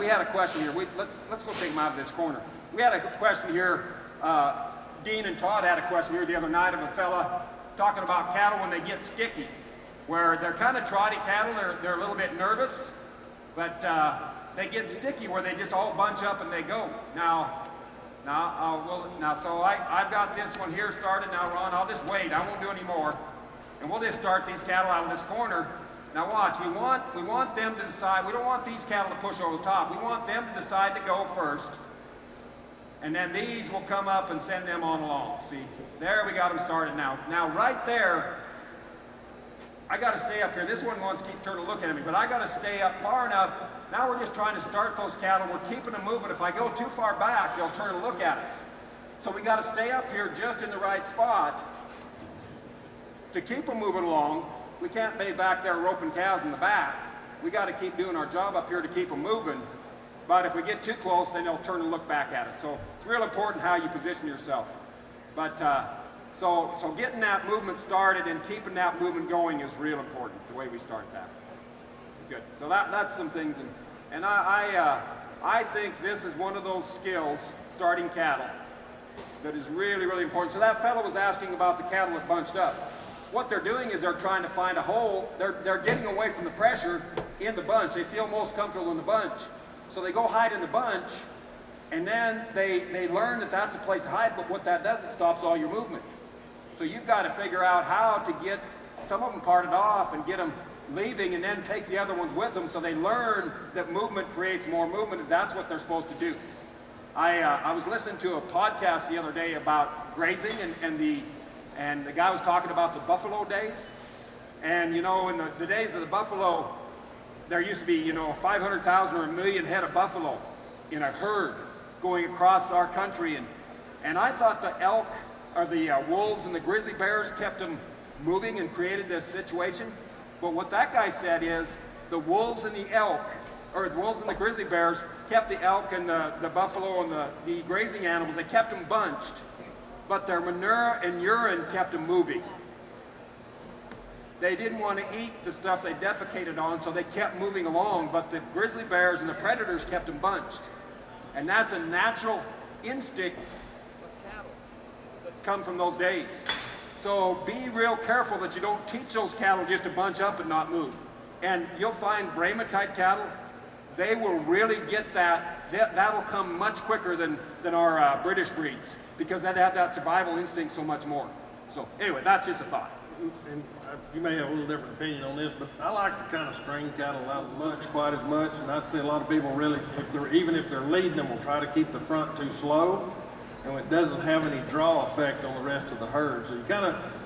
had a question here. Let's go take them out of this corner. We had a question here. Dean and Todd had a question here the other night of a fella talking about cattle when they get sticky, where they're kind of trotty cattle. They're a little bit nervous, but they get sticky where they just all bunch up and they go. So I've got this one here started. Now, Ron, I'll just wait. I won't do any more, and we'll just start these cattle out of this corner. Now watch. We want them to decide. We don't want these cattle to push over the top. We want them to decide to go first, and then these will come up and send them on along. See, there we got them started now. Now right there, I got to stay up here. This one wants to keep turning to look at me, but I got to stay up far enough. Now we're just trying to start those cattle. We're keeping them moving. If I go too far back, they'll turn and look at us. So we got to stay up here just in the right spot to keep them moving along. We can't be back there roping cows in the back. We got to keep doing our job up here to keep them moving. But if we get too close, then they'll turn and look back at us. So it's real important how you position yourself. But so getting that movement started and keeping that movement going is real important, the way we start that. Good. So that's some things. And I think this is one of those skills, starting cattle, that is really, really important. So that fellow was asking about the cattle that bunched up. What they're doing is they're trying to find a hole. They're getting away from the pressure in the bunch. They feel most comfortable in the bunch. So they go hide in the bunch, and then they learn that that's a place to hide, but what that does, it stops all your movement. So you've got to figure out how to get some of them parted off and get them leaving, and then take the other ones with them, so they learn that movement creates more movement, and that's what they're supposed to do. I was listening to a podcast the other day about grazing, and the guy was talking about the buffalo days. And you know, in the days of the buffalo, there used to be 500,000 or 1 million head of buffalo in a herd going across our country, and I thought the elk or the wolves and the grizzly bears kept them moving and created this situation. But what that guy said is the wolves and the elk, or the wolves and the grizzly bears, kept the elk and the buffalo and the grazing animals, they kept them bunched, but their manure and urine kept them moving. They didn't want to eat the stuff they defecated on, so they kept moving along, but the grizzly bears and the predators kept them bunched. And that's a natural instinct of cattle that's come from those days. So be real careful that you don't teach those cattle just to bunch up and not move. And you'll find Brahma type cattle, they will really get that. That'll come much quicker than our British breeds, because they have that survival instinct so much more. So anyway, that's just a thought. And you may have a little different opinion on this, but I like to kind of string cattle out of the bunch quite as much. And I'd say a lot of people really, even if they're leading them, will try to keep the front too slow, and it doesn't have any draw effect on the rest of the herd. So you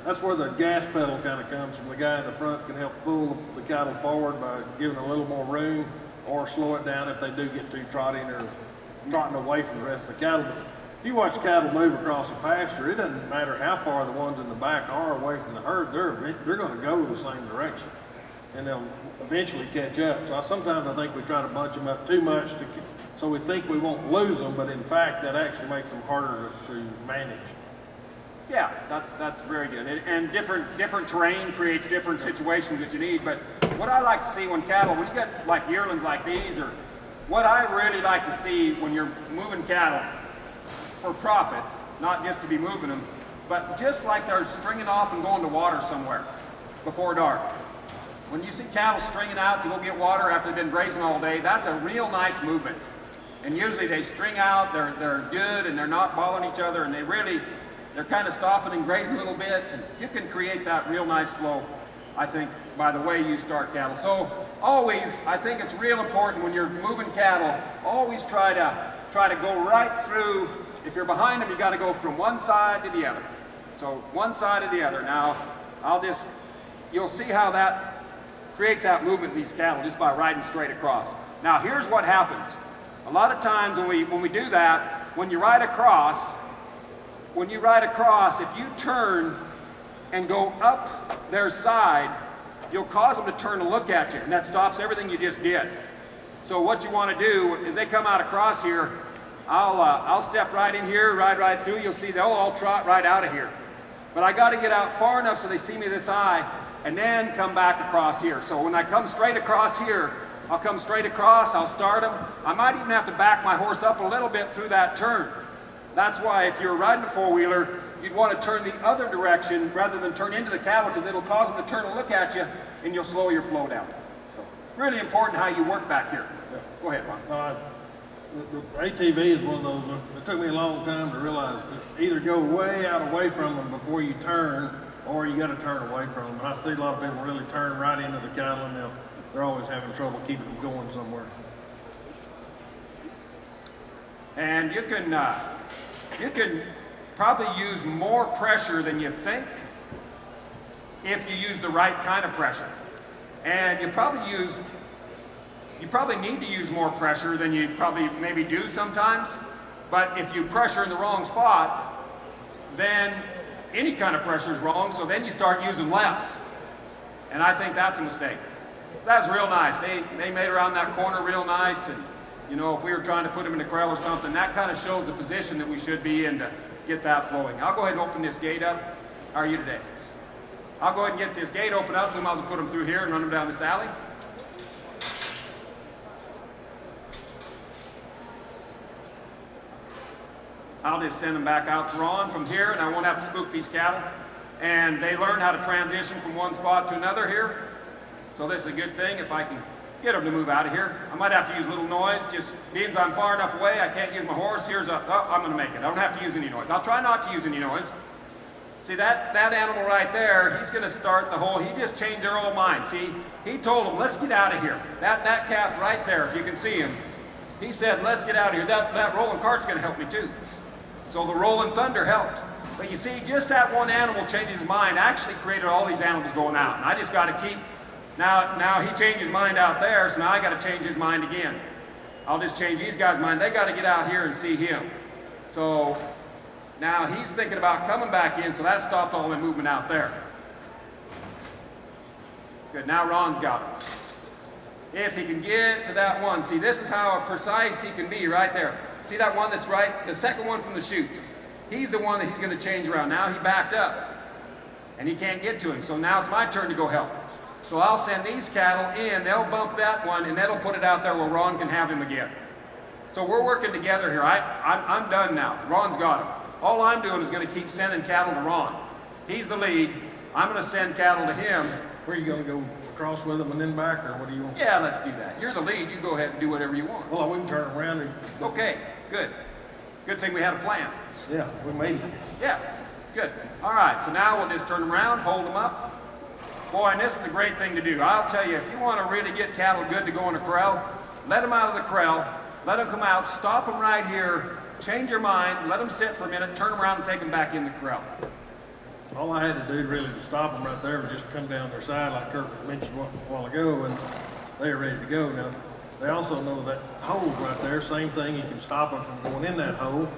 that's where the gas pedal kind of comes from. The guy in the front can help pull the cattle forward by giving a little more room, or slow it down if they do get too trotting or trotting away from the rest of the cattle. But if you watch cattle move across a pasture, it doesn't matter how far the ones in the back are away from the herd, they're going to go the same direction, and they'll eventually catch up. So sometimes I think we try to bunch them up too much so we think we won't lose them, but in fact that actually makes them harder to manage. Yeah, that's very good. And different terrain creates different situations that you need. But what I like to see when you get like yearlings like these, or what I really like to see when you're moving cattle for profit, not just to be moving them, but just like they're stringing off and going to water somewhere before dark. When you see cattle stringing out to go get water after they've been grazing all day, that's a real nice movement. And usually they string out, they're good, and they're not bothering each other, and they're kind of stopping and grazing a little bit, and you can create that real nice flow, I think, by the way you start cattle. So always, I think it's real important when you're moving cattle, always try to go right through. If you're behind them, you got to go from one side to the other. So one side to the other. Now, you'll see how that creates that movement in these cattle just by riding straight across. Now, here's what happens. A lot of times when we do that, when you ride across, if you turn and go up their side, you'll cause them to turn and look at you, and that stops everything you just did. So what you want to do is they come out across here, I'll step right in here, ride right through, you'll see they'll all trot right out of here. But I got to get out far enough so they see me this eye, and then come back across here. So when I come straight across here, I'll come straight across, I'll start them. I might even have to back my horse up a little bit through that turn. That's why if you're riding a four-wheeler, you'd want to turn the other direction rather than turn into the cattle, because it'll cause them to turn and look at you, and you'll slow your flow down. So it's really important how you work back here. Yeah. Go ahead, Ron. The ATV is one of those, it took me a long time to realize to either go way out away from them before you turn, or you got to turn away from them. And I see a lot of people really turn right into the cattle, and they're always having trouble keeping them going somewhere. And you can probably use more pressure than you think if you use the right kind of pressure. And you probably need to use more pressure than you probably maybe do sometimes. But if you pressure in the wrong spot, then any kind of pressure is wrong, so then you start using less. And I think that's a mistake. So that's real nice. They made around that corner real nice, and you know, if we were trying to put them in a corral or something, that kind of shows the position that we should be in to get that flowing. I'll go ahead and open this gate up. How are you today? I'll go ahead and get this gate open up, and we might as well put them through here and run them down this alley. I'll just send them back out to Ron from here, and I won't have to spook these cattle. And they learn how to transition from one spot to another here. So this is a good thing if I can get them to move out of here. I might have to use a little noise, just means I'm far enough away, I can't use my horse. I'm gonna make it. I don't have to use any noise. I'll try not to use any noise. See that animal right there, he's gonna start the whole, he just changed their whole mind. See, he told them, let's get out of here. That calf right there, if you can see him, he said, let's get out of here. That rolling cart's gonna help me too. So the rolling thunder helped. But you see, just that one animal changing his mind actually created all these animals going out. And I just got to keep, now he changed his mind out there, so now I got to change his mind again. I'll just change these guys' mind. They got to get out here and see him. So now he's thinking about coming back in, so that stopped all the movement out there. Good, now Ron's got him. If he can get to that one, see, this is how precise he can be right there. See that one that's right, the second one from the chute. He's the one that he's going to change around. Now he backed up, and he can't get to him. So now it's my turn to go help. So I'll send these cattle in. They'll bump that one, and that'll put it out there where Ron can have him again. So we're working together here. I'm done now. Ron's got him. All I'm doing is going to keep sending cattle to Ron. He's the lead. I'm going to send cattle to him. Where are you going to go across with them and then back, or what do you want? Yeah, let's do that. You're the lead. You go ahead and do whatever you want. Well, we can turn around and... Okay, good. Good thing we had a plan. Yeah, we made it. Yeah, good. All right, so now we'll just turn them around, hold them up. Boy, and this is a great thing to do. I'll tell you, if you want to really get cattle good to go in a corral, let them out of the corral, let them come out, stop them right here, change your mind, let them sit for a minute, turn them around and take them back in the corral. All I had to do really to stop them right there was just come down their side like Curt mentioned a while ago, and they were ready to go. Now, they also know that hole's right there, same thing, you can stop them from going in that hole.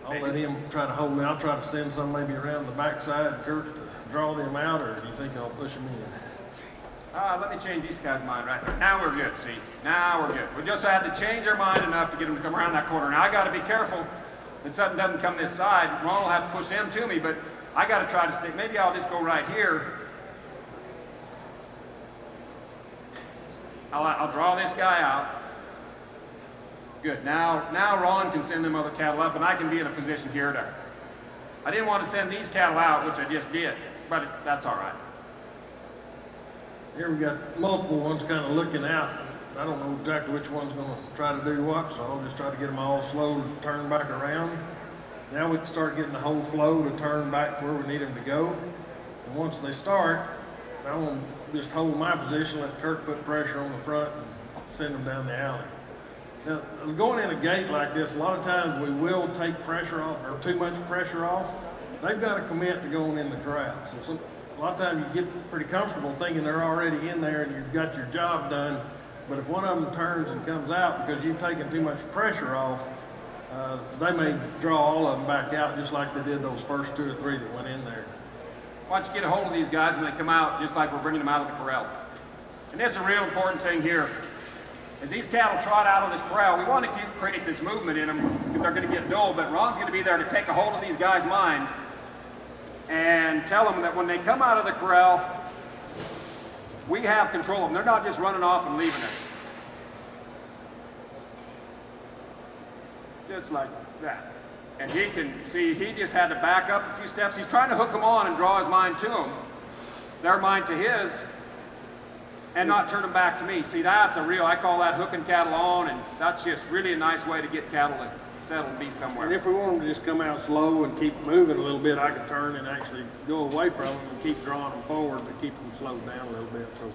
I'll let him try to hold me. I'll try to send some maybe around the backside, Curt, to draw them out, or do you think I'll push them in? Let me change these guys' mind right there. Now we're good, see? Now we're good. We just had to change their mind enough to get them to come around that corner. Now I got to be careful that something doesn't come this side. Ron will have to push them to me, but I got to try to stay. Maybe I'll just go right here. I'll draw this guy out. Good. Now Ron can send them other cattle up, and I can be in a position here to. I didn't want to send these cattle out, which I just did, but that's all right. Here we got multiple ones kind of looking out. I don't know exactly which one's going to try to do what, so I'll just try to get them all slow to turn back around. Now we can start getting the whole flow to turn back where we need them to go. And once they start, I want to just hold my position, let Curt put pressure on the front and send them down the alley. Now, going in a gate like this, a lot of times we will take pressure off or too much pressure off. They've got to commit to going in the corral. So a lot of times you get pretty comfortable thinking they're already in there and you've got your job done. But if one of them turns and comes out because you've taken too much pressure off, they may draw all of them back out just like they did those first 2 or 3 that went in there. Why don't you get a hold of these guys when they come out, just like we're bringing them out of the corral. And this is a real important thing here. As these cattle trot out of this corral, we want to create this movement in them because they're going to get dull, but Ron's going to be there to take a hold of these guys' mind and tell them that when they come out of the corral, We have control of them. They're not just running off and leaving us. Just like that. And he can see, he just had to back up a few steps. He's trying to hook them on and draw his mind to them, their mind to his, and not turn them back to me. See, that's a real, I call that hooking cattle on, and that's just really a nice way to get cattle to settle and be somewhere. And if we want them to just come out slow and keep moving a little bit, I could turn and actually go away from them and keep drawing them forward to keep them slowed down a little bit. So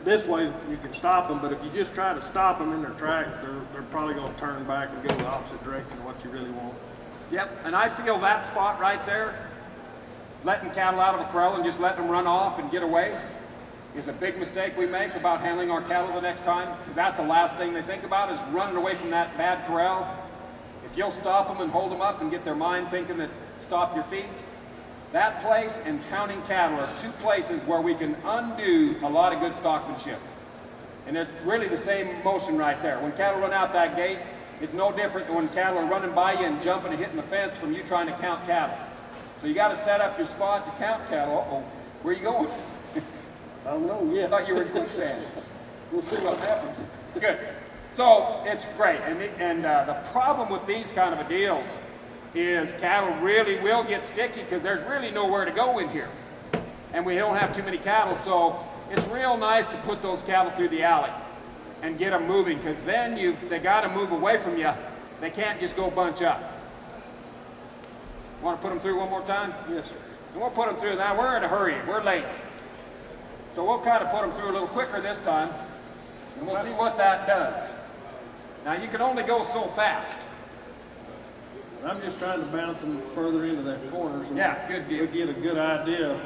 this way you can stop them, but if you just try to stop them in their tracks, they're probably going to turn back and go the opposite direction of what you really want. Yep, and I feel that spot right there, letting cattle out of a corral and just letting them run off and get away, is a big mistake we make about handling our cattle the next time, because that's the last thing they think about is running away from that bad corral. If you'll stop them and hold them up and get their mind thinking that stop your feet, that place and counting cattle are two places where we can undo a lot of good stockmanship. And it's really the same motion right there. When cattle run out that gate, it's no different than when cattle are running by you and jumping and hitting the fence from you trying to count cattle. So you got to set up your spot to count cattle. Uh-oh, where are you going? I don't know yet. I thought you were in quicksand. We'll see what happens. Good. So it's great. And the problem with these kind of deals is cattle really will get sticky because there's really nowhere to go in here. And we don't have too many cattle, so it's real nice to put those cattle through the alley and get them moving, because then they got to move away from you. They can't just go bunch up. Want to put them through one more time? Yes, sir. And we'll put them through. Now we're in a hurry. We're late. So we'll kind of put them through a little quicker this time, and we'll see what that does. Now you can only go so fast. I'm just trying to bounce them further into that corner, so Yeah, good deal. we get a good idea.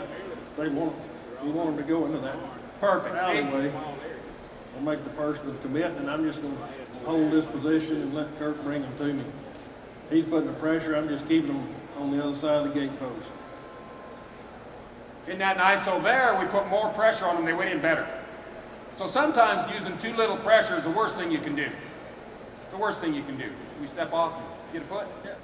We want them to go into that Perfect. See? alleyway. I'll make the first one commit, and I'm just going to hold this position and let Curt bring them to me. He's putting the pressure. I'm just keeping them on the other side of the gate post. Isn't that nice? So there we put more pressure on them. They went in better. So sometimes using too little pressure is the worst thing you can do. The worst thing you can do. We step off and get a foot? Yeah.